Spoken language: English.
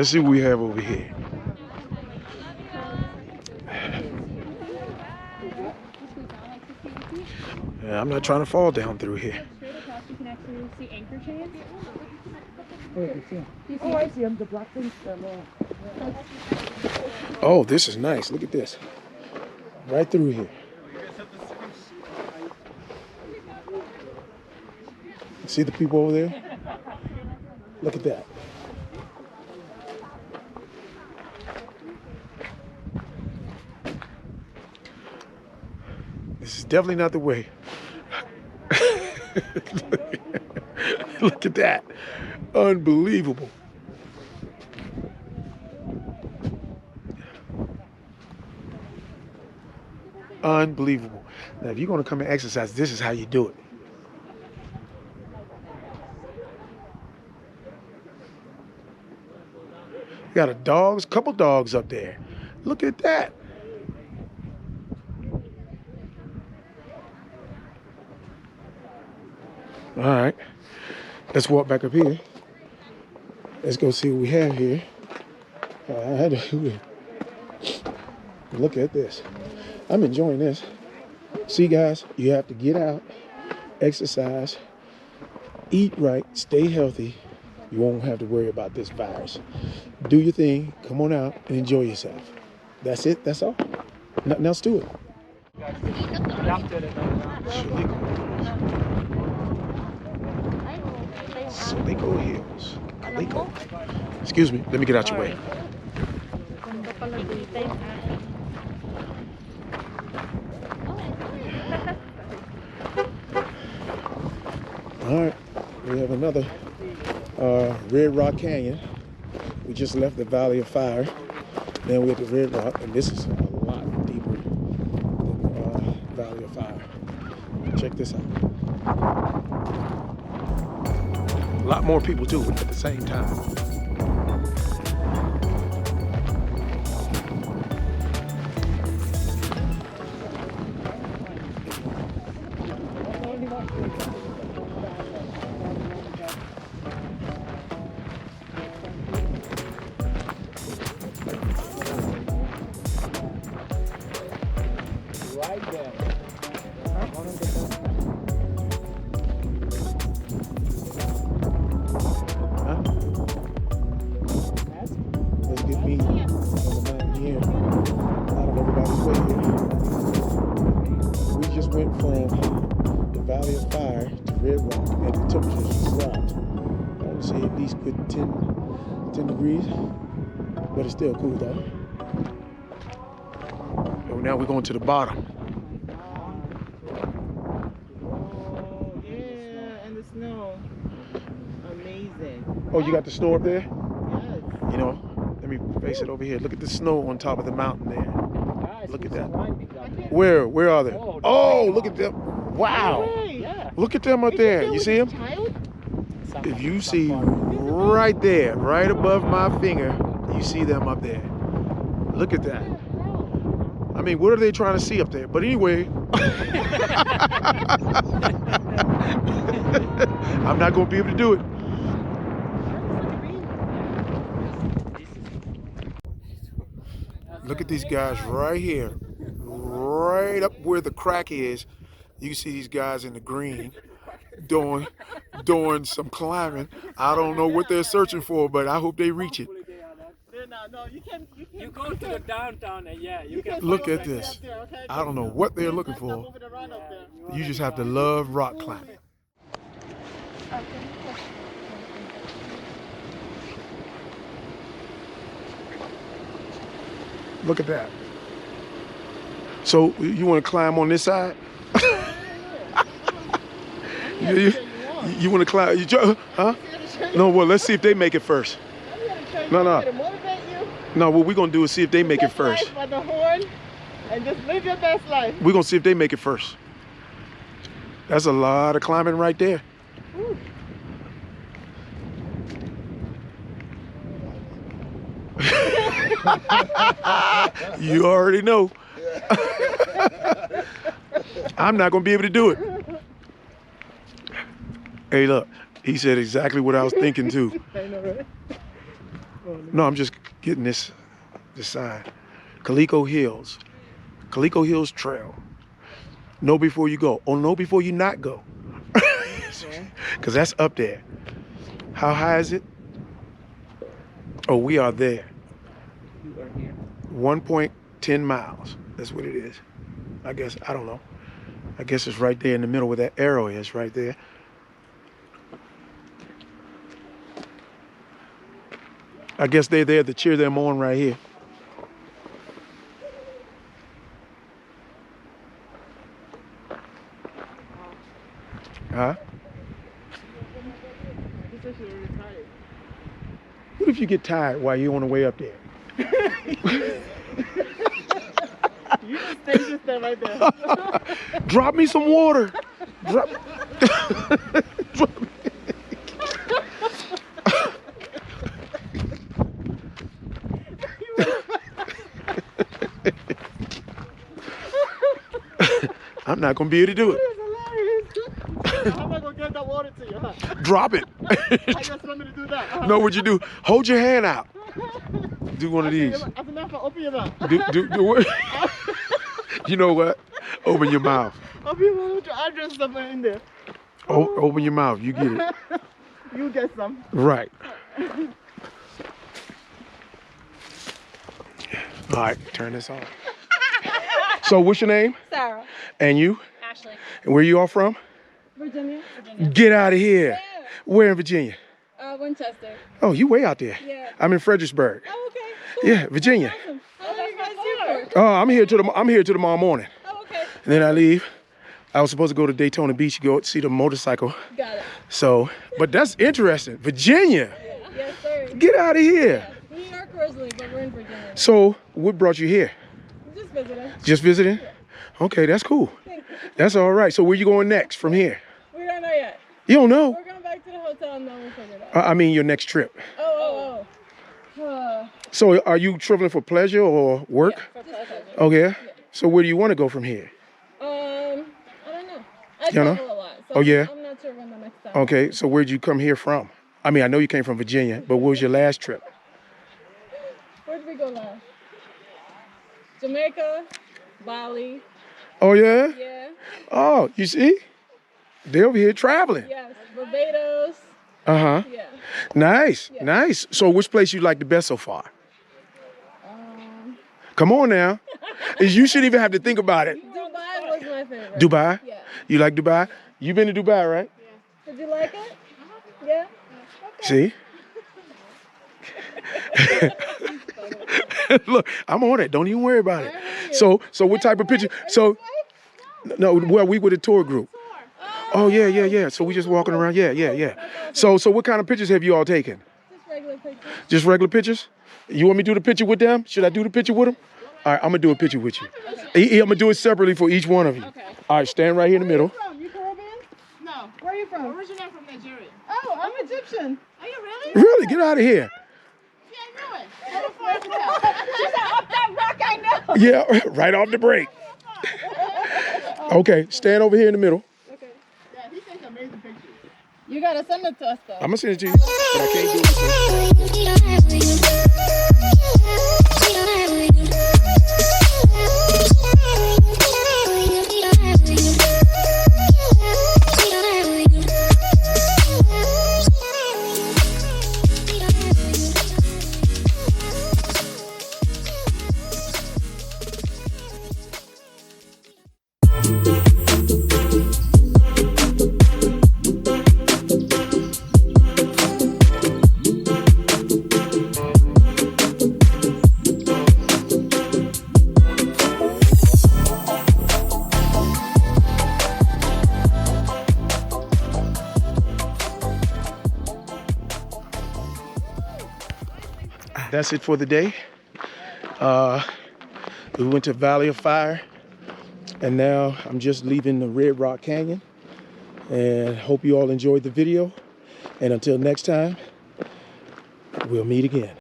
Let's see what we have over here. Yeah, I'm not trying to fall down through here. Straight across, you can actually see anchor chains. Oh, I see them. The black things. Oh, this is nice. Look at this. Right through here. See the people over there? Look at that. This is definitely not the way. Look at that. Unbelievable. Unbelievable. Now, if you're going to come and exercise, this is how you do it. Got a couple dogs up there. Look at that. All right, let's walk back up here. Let's go see what we have here. Look at this. I'm enjoying this. See, guys, you have to get out, exercise, eat right, stay healthy. You won't have to worry about this virus. Do your thing, come on out and enjoy yourself. That's it, that's all. Nothing else to it. Calico Hills. Calico. Excuse me, let me get out your way. All right, we have another Red Rock Canyon. We just left the Valley of Fire. Then we're at the Red Rock, and this is a lot deeper than Valley of Fire. Check this out. A lot more people too at the same time. Right there. Let's get me on the mountain here. Out of everybody's way here. We just went from the Valley of Fire to Red Rock, and the temperature just dropped. I want to say at least good 10 degrees, but it's still cool though. So now we're going to the bottom. Oh, yeah, and the snow. Amazing. Oh, you got the snow up there? Yes. You know, let me face it over here. Look at the snow on top of the mountain there. Guys, Look at there's that. some wine picked up there. Where are they? Oh, Oh, look at them. Wow. Hey, yeah. Look at them up there. You see them? Child? If you see right there, right above my finger, you see them up there. Look at that. I mean, what are they trying to see up there? But anyway, I'm not going to be able to do it. Look at these guys right here, right up where the crack is. You see these guys in the green doing some climbing. I don't know what they're searching for, but I hope they reach it. No, You go to the downtown and yeah, you can. Look at this. I don't know what they're looking for. You just have to love rock climbing. Look at that. So you want to climb on this side? You want to climb? Huh? No, well, let's see if they make it first. No. No, what we're going to do is see if they make it first. For the horn and just live your best life. We're going to see if they make it first. That's a lot of climbing right there. Woo. You already know. I'm not going to be able to do it. Hey, look, he said exactly what I was thinking too. I know, right? No, I'm just getting this sign. Calico Hills. Calico Hills Trail. Know before you go. Or know before you not go. Because that's up there. How high is it? Oh, we are there. You are here. 1.10 miles. That's what it is. I guess, I don't know. I guess it's right there in the middle where that arrow is, right there. I guess they're there to cheer them on right here. Huh? He said she was retired. What if you get tired while you're on the way up there? You just stay right there. Drop me some water. Drop. Drop me. I'm not gonna be able to do it. Hilarious. How am I gonna get that water to you? Huh? Drop it. I guess want me to do that. No, what you do? Hold your hand out. Do one of these. As a matter of fact, open your mouth. Do what? You know what? Open your mouth. Open your mouth with your address somewhere in there. Open your mouth. You get it. You get some. Right. All right, turn this on. So what's your name? Sarah. And you? Ashley. And where you all from? Virginia. Get out of here. Yeah. Where in Virginia? Winchester. Oh, you way out there. Yeah. I'm in Fredericksburg. Oh, okay. Cool. Yeah, Virginia. Awesome. Oh, that's my sister. Oh, I'm here till tomorrow morning. Oh, okay. And then I leave. I was supposed to go to Daytona Beach to go see the motorcycle. Got it. So, but that's interesting. Virginia. Yes, sir. Get out of here. New York originally, but we're in Virginia. So, what brought you here? Just visiting. Just visiting? Okay, that's cool. Thank you. That's all right. So, where you going next from here? We don't know yet. You don't know? We're going back to the hotel and then we'll figure it out. I mean, your next trip. Oh. So, are you traveling for pleasure or work? For pleasure. Okay. Yeah. So, where do you want to go from here? I don't know. I You know? travel a lot. So Oh, yeah? I'm not sure when the next time. Okay. So, where'd you come here from? I mean, I know you came from Virginia, but what was your last trip? Where did we go last? Jamaica, Bali. Oh, yeah? Yeah. Oh, you see? They're over here traveling. Yes. Barbados. Uh-huh. Yeah. Nice. Yeah. Nice. So, which place you like the best so far? Come on now. You shouldn't even have to think about it. Dubai was my favorite. Dubai? Yeah. You like Dubai? You been to Dubai, right? Did you like it? Yeah. See? Look, I'm on it. Don't even worry about it. So what type of picture? So, no, well, we with a tour group. Oh, yeah. So we just walking around. Yeah. So what kind of pictures have you all taken? Just regular pictures. Just regular pictures? You want me to do the picture with them? Should I do the picture with them? All right, I'm going to do a picture with you. I'm going to do it separately for each one of you. Okay. All right, stand right here in the middle. From? You Caribbean? No. Where are you from? Originally from Nigeria. Oh, I'm Egyptian. Are you really? Really? Get out of here. Yeah, I knew it. I before I could tell. She said, up that rock, I know. Yeah, right off the break. Okay, stand over here in the middle. Okay. Yeah, he takes amazing pictures. You gotta send it to us, though. I'm going to send it to you, but I can't do it. That's it for the day. We went to Valley of Fire, and now I'm just leaving the Red Rock Canyon. And hope you all enjoyed the video. And until next time, we'll meet again.